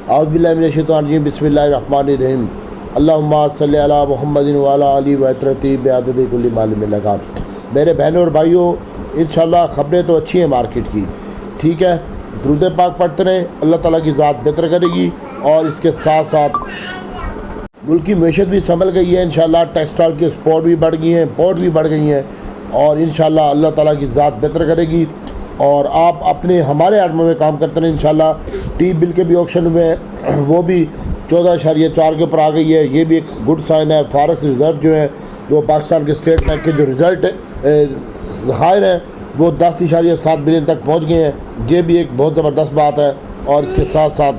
औज़ु बिल्लाहि मिनश शैतानिर रजीम बिस्मिल्लाहिर रहमानिर रहीम अल्लाहुम्मा सल्लि अला मुहम्मदिन व अला आलिहि व अतरती बिअददि कुल्लि मालूम लगा। मेरे बहनों और भाइयों, इंशाअल्लाह खबरें तो अच्छी हैं मार्केट की, ठीक है। दुरूद पाक पढ़ते रहें, अल्लाह ताला की ज़ात बेहतर करेगी। और इसके साथ साथ मुल्क की मैशत भी संभल गई है इंशाअल्लाह। टेक्सटाइल की एक्सपोर्ट भी बढ़ गई हैं, इम्पोर्ट भी बढ़ गई हैं और इंशाअल्लाह अल्लाह ताला की ज़ात बेहतर करेगी। और आप अपने हमारे आर्डर में काम करते रहें इंशाअल्लाह। टी बिल के भी ऑप्शन में वो भी 14.4 के ऊपर आ गई है, ये भी एक गुड साइन है। फॉरेक्स रिज़र्व जो है, जो पाकिस्तान के स्टेट बैंक के जो रिज़ल्ट ज़खायर हैं वो 10.7 बिलियन तक पहुँच गए हैं, ये भी एक बहुत ज़बरदस्त बात है। और इसके साथ साथ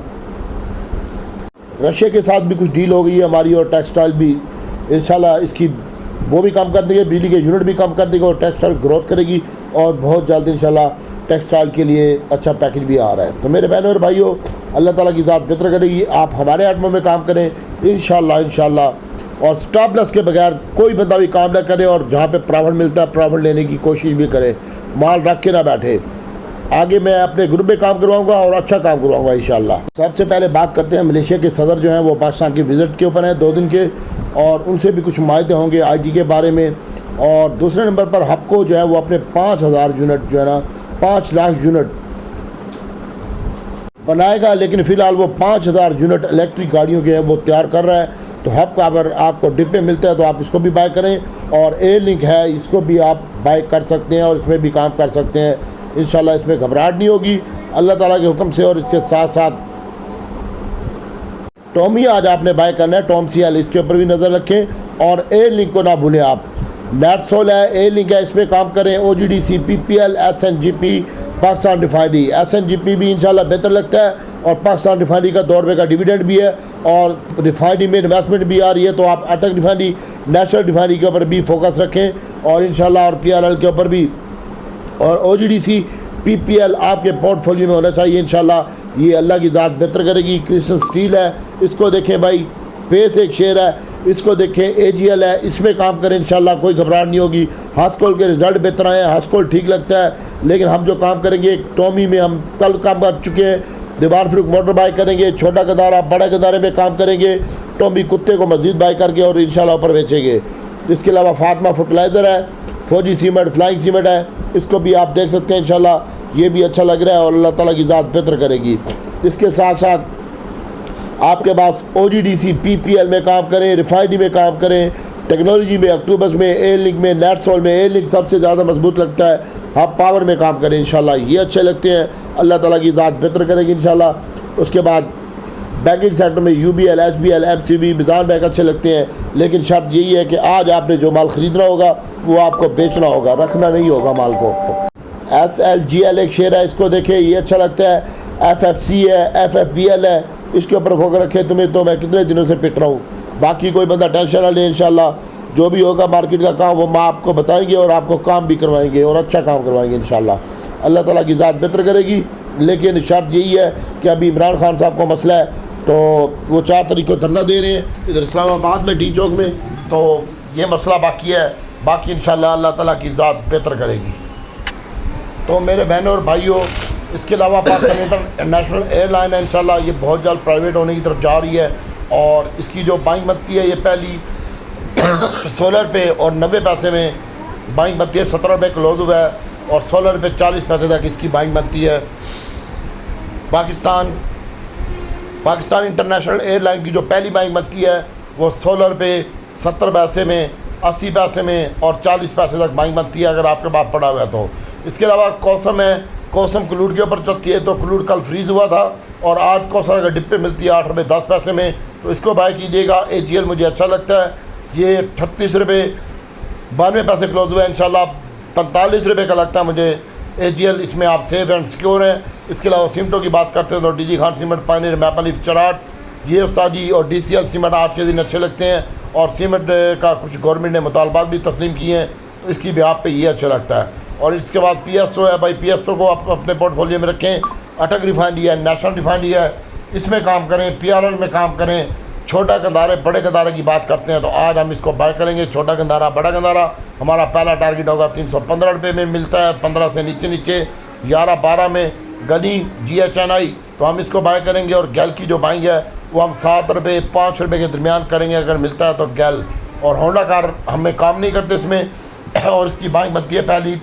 रशिया के साथ भी कुछ डील हो गई है हमारी, और टेक्सटाइल भी इंशाल्लाह इसकी वो भी कम कर देंगे, बिजली के यूनिट भी कम कर देंगे और टेक्सटाइल ग्रोथ करेगी। और बहुत जल्द इंशाल्लाह टेक्सटाइल के लिए अच्छा पैकेज भी आ रहा है। तो मेरे बहनों और भाइयों, अल्लाह ताला की ज़ात बेहतर करेगी। आप हमारे आइटमों में काम करें इंशाल्लाह। और स्टॉप लॉस के बगैर कोई बंदा भी काम ना करे, और जहाँ पे प्रॉफिट मिलता है प्रॉफिट लेने की कोशिश भी करे, माल रख के ना बैठे। आगे मैं अपने ग्रुप में काम करवाऊंगा और अच्छा काम करवाऊंगा इंशाल्लाह। सबसे पहले बात करते हैं मलेशिया के सदर जो हैं वो पाकिस्तान की विज़िट के ऊपर हैं 2 दिन के, और उनसे भी कुछ माहिते होंगे आईटी के बारे में। और दूसरे नंबर पर हपको जो है वो अपने 5000 यूनिट जो है ना 5 लाख यूनिट बनाएगा, लेकिन फ़िलहाल वो 5000 यूनिट इलेक्ट्रिक गाड़ियों के हैं वो तैयार कर रहा है। तो हब का अगर आपको डिब्बे मिलते हैं तो आप इसको भी बाय करें, और एयर लिंक है इसको भी आप बाय कर सकते हैं और इसमें भी काम कर सकते हैं इंशाल्लाह। इसमें घबराहट नहीं होगी अल्लाह ताला के हुक्म से। और इसके साथ साथ टॉमी आज आपने बाय करना है, टॉम CL, इसके ऊपर भी नज़र रखें। और एयर लिंक को ना भूलें आप, नेटसोल है, एयर लिंक है, इसमें काम करें। OGDC, PPL, SNGP, Pakistan refinery. SNGP भी इंशाल्लाह बेहतर लगता है, और पाकिस्तान रिफाइनरी का 2 रुपये का डिविडेंड भी है, और रिफाइनरी में इन्वेस्टमेंट भी आ रही है। तो आप अटक रिफाइनरी, नेशनल रिफाइनरी के ऊपर भी फोकस रखें और इंशाल्लाह, और PRL के ऊपर भी। और OGDC, PPL आपके पोर्टफोलियो में होना चाहिए इंशाल्लाह। ये अल्लाह की ज़ात बेहतर करेगी। क्रिस्टल स्टील है, इसको देखें भाई, पेस एक शेयर है, इसको देखें। AGL है, इसमें काम करें इंशाल्लाह, कोई घबराहट नहीं होगी। हास्कोल के रिज़ल्ट बेहतर आए हैं, हास्कोल ठीक लगता है, लेकिन हम जो काम करेंगे टॉमी में हम कल काम कर चुके हैं। दीवार फरूक मोटर बाय करेंगे, छोटा गदारा बड़ा गदारे में काम करेंगे, टॉमी कुत्ते को मज़ीद बाय करके और इंशाल्लाह ऊपर बेचेंगे। इसके अलावा फातिमा फर्टिलाइज़र है, फौजी सीमेंट, फ्लाइंग सीमेंट है, इसको भी आप देख सकते हैं इंशाल्लाह, ये भी अच्छा लग रहा है और अल्लाह ताला की ज़ात बेहतर करेगी। इसके साथ साथ आपके पास OGDC, PPL में काम करें, रिफाइनरी में काम करें, टेक्नोलॉजी में, अक्टूबस में, एयर लिंक में, नेटसोल में। एयर लिंक सबसे ज़्यादा मजबूत लगता है। आप पावर में काम करें इंशाल्लाह, ये अच्छे लगते हैं, अल्लाह ताला की ज़ात बेहतर करेगी इंशाल्लाह। उसके बाद बैंकिंग सेक्टर में UBL, HBL, MCB, Meezan bank अच्छे लगते हैं, लेकिन शर्त यही है कि आज आपने जो माल ख़रीदना होगा वो आपको बेचना होगा, रखना नहीं होगा माल को। SLGL एक शेयर है, इसको देखें, ये अच्छा लगता है। FFC है, FFBL है, इसके ऊपर फोकस रखें। तुम्हें तो मैं कितने दिनों से पिट रहा हूँ, बाकी कोई बंदा टेंशन ना ले। इंशाल्लाह जो भी होगा मार्केट का काम वो मैं आपको बताएंगे और आपको काम भी करवाएंगे और अच्छा काम करवाएंगे इंशाल्लाह। अल्लाह ताला की ज़ात बेहतर करेगी, लेकिन शर्त यही है कि अभी इमरान खान साहब को मसला है, तो वो 4 तारीख को धरना दे रहे हैं इधर इस्लामाबाद में, डी चौक में। तो ये मसला बाकी है, बाकी इंशाल्लाह अल्लाह ताला की ज़ात बेहतर करेगी। तो मेरे बहनों और भाइयों, इसके अलावा पाकिस्तान इंटरनेशनल एयरलाइन है इंशाल्लाह, ये बहुत जल्द प्राइवेट होने की तरफ जा रही है। और इसकी जो बाइंग बनती है, ये पहली 16 रुपये और 90 पैसे में बाइंग बनती है, 17 रुपये क्लोज हुआ है, और 16 रुपये 40 पैसे तक इसकी बाइंग बनती है। पाकिस्तान इंटरनेशनल एयरलाइन की जो पहली बाइंग बनती है वो 16 रुपये 70 पैसे में, 80 पैसे में और 40 पैसे तक बाइंग बनती है, अगर आपके पास पड़ा हुआ है तो। इसके अलावा कौसम है, कौसम क्लूड के ऊपर चलती है, तो क्लूड कल फ्रीज़ हुआ था और आज कौसर का डिब्बे मिलती है 8 रुपये 10 पैसे में, तो इसको बाय कीजिएगा। AGL मुझे अच्छा लगता है, ये 38 रुपये 92 पैसे क्लोज हुआ है इंशाल्लाह, 45 रुपये का लगता है मुझे AGL, इसमें आप सेफ एंड सिक्योर हैं। इसके अलावा सीमेंटों की बात करते हैं तो DG Khan cement, pioneer, maple leaf, Cherat, ये उस्तादी और DCL सीमेंट आज के दिन अच्छे लगते हैं। और सीमेंट का कुछ गवर्नमेंट ने मुतालबात भी तस्लीम किए हैं, तो इसकी भी आप पे ये अच्छा लगता है। और इसके बाद PSO है भाई, PSO को आप अपने पोर्टफोलियो में रखें। अटक रिफाइनरी है, नेशनल रिफाइनरी है, इसमें काम करें। PRL में काम करें। छोटा गंदारे बड़े गंदारे की बात करते हैं तो आज हम इसको बाय करेंगे। छोटा गंदारा बड़ा गंदारा हमारा पहला टारगेट होगा 315 रुपये में मिलता है, 15 से नीचे नीचे। 11-12 में गनी GHNI तो हम इसको बाय करेंगे। और गैल की जो बाइंग है वो हम 7 रुपये 5 रुपये के दरमियान करेंगे अगर मिलता है तो गैल। और होंडा कार हमें काम नहीं करते इसमें और इसकी बाइंग बनती है पहली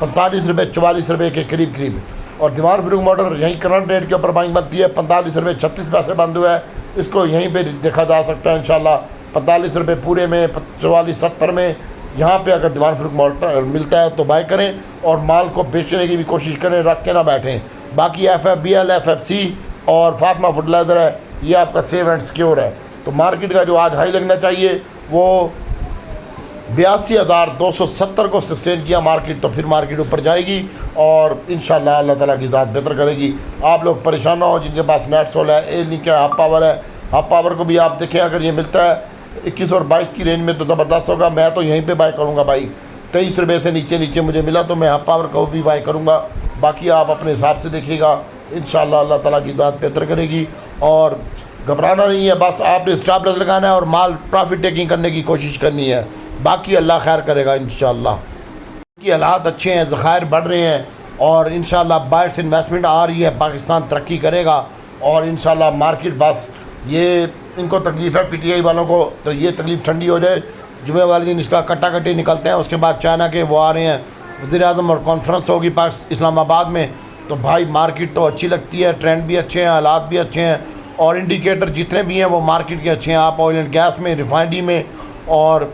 45 रुपये 44 रुपये के करीब। और दीवान फरूख मोटर यहीं करंट रेट के ऊपर बाइंग बनती है 45 रुपये 36 पैसे बंद हुआ है। इसको यहीं पे देखा जा सकता है इंशाल्लाह 45 रुपये पूरे में 44 70 में यहाँ पे अगर दीवान फरूख मोटर मिलता है तो बाय करें और माल को बेचने की भी कोशिश करें, रख के ना बैठें। बाकी FFBL FFC और फातिमा फर्टिलाइज़र है, ये आपका सेव एंड सिक्योर है। तो मार्केट का जो आज हाई लगना चाहिए वो 82,270 को सस्टेन किया मार्केट, तो फिर मार्केट ऊपर जाएगी और इंशाल्लाह अल्लाह ताला की ज़ात बेहतर करेगी। आप लोग परेशान ना हो जिनके पास नेटसोल है, ए लिंक है, हाफ पावर है। हाफ पावर को भी आप देखें अगर ये मिलता है 21 और 22 की रेंज में तो ज़बरदस्त होगा। मैं तो यहीं पे बाय करूँगा भाई, 23 रुपये से नीचे मुझे मिला तो मैं हाफ पावर को भी बाय करूँगा। बाकी आप अपने हिसाब से देखिएगा, इंशाल्लाह अल्लाह ताला की ज़ात बेहतर करेगी। और घबराना नहीं है, बस आपने स्टॉप लॉस लगाना है और माल प्रॉफिट टेकिंग करने की कोशिश करनी है। बाकी अल्लाह खैर करेगा इंशाल्लाह। की हालात अच्छे हैं, ज़खायर बढ़ रहे हैं और इंशाल्लाह बाहर से इन्वेस्टमेंट आ रही है, पाकिस्तान तरक्की करेगा और इंशाल्लाह मार्केट बस ये इनको तकलीफ़ है PTI वालों को, तो ये तकलीफ़ ठंडी हो जाए। जुमे वाले दिन इसका कट्टा कट्टी निकलते हैं, उसके बाद चाइना के वो आ रहे हैं वज़ीर-ए-आज़म और कॉन्फ्रेंस होगी इस्लामाबाद में, तो भाई मार्केट तो अच्छी लगती है, ट्रेंड भी अच्छे हैं, हालात भी अच्छे हैं और इंडिकेटर जितने भी हैं वो मार्केट के अच्छे हैं। आप ऑयल एंड गैस में, रिफाइनरी में और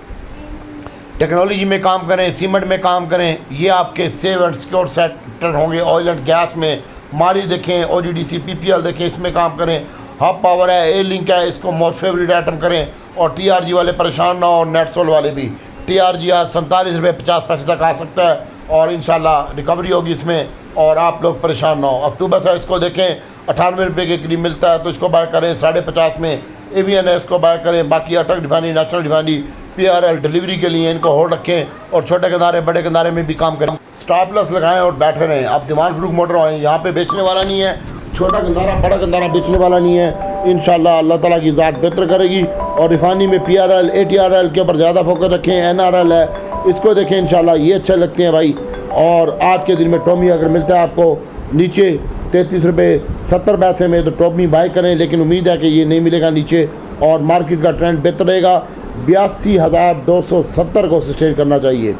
टेक्नोलॉजी में काम करें, सीमेंट में काम करें, ये आपके सेव एंड सिक्योर सेक्टर होंगे। ऑयल एंड गैस में मारी देखें, OGDC PPL देखें, इसमें काम करें। हाफ पावर है, ए लिंक है, इसको मोस्ट फेवरेट आइटम करें। और TRG वाले परेशान ना हो और नेटसोल वाले भी। TRG आज 47 रुपये 50 पैसे तक आ सकता है और इंशाल्लाह रिकवरी होगी इसमें और आप लोग परेशान ना हो। अक्टूबर से इसको देखें 98 रुपये के करीब मिलता है तो इसको बाय करें 50.5 में। AVN है, इसको बाय करें। बाकी अटक refinery, national refinery, PRL delivery के लिए इनको होल्ड रखें और छोटे किनारे बड़े किनारे में भी काम करें। स्टॉप लॉस लगाएं और बैठे रहें। आप दीवान फरूख मोटर आए, यहाँ पे बेचने वाला नहीं है, छोटा किनारा बड़ा किनारा बेचने वाला नहीं है। इंशाल्लाह अल्लाह ताला की ज़ात बेहतर करेगी। और रिफाइनरी में PRL ATRL के ऊपर ज़्यादा फोकस रखें। NRL है, इसको देखें, इंशाल्लाह ये अच्छे लगते हैं भाई। और आज के दिन में टॉमी अगर मिलता है आपको नीचे 33 रुपये 70 पैसे में तो टॉमी बाय करें, लेकिन उम्मीद है कि ये नहीं मिलेगा नीचे और मार्केट का ट्रेंड बेहतर रहेगा। 82,270 को सस्टेन करना चाहिए।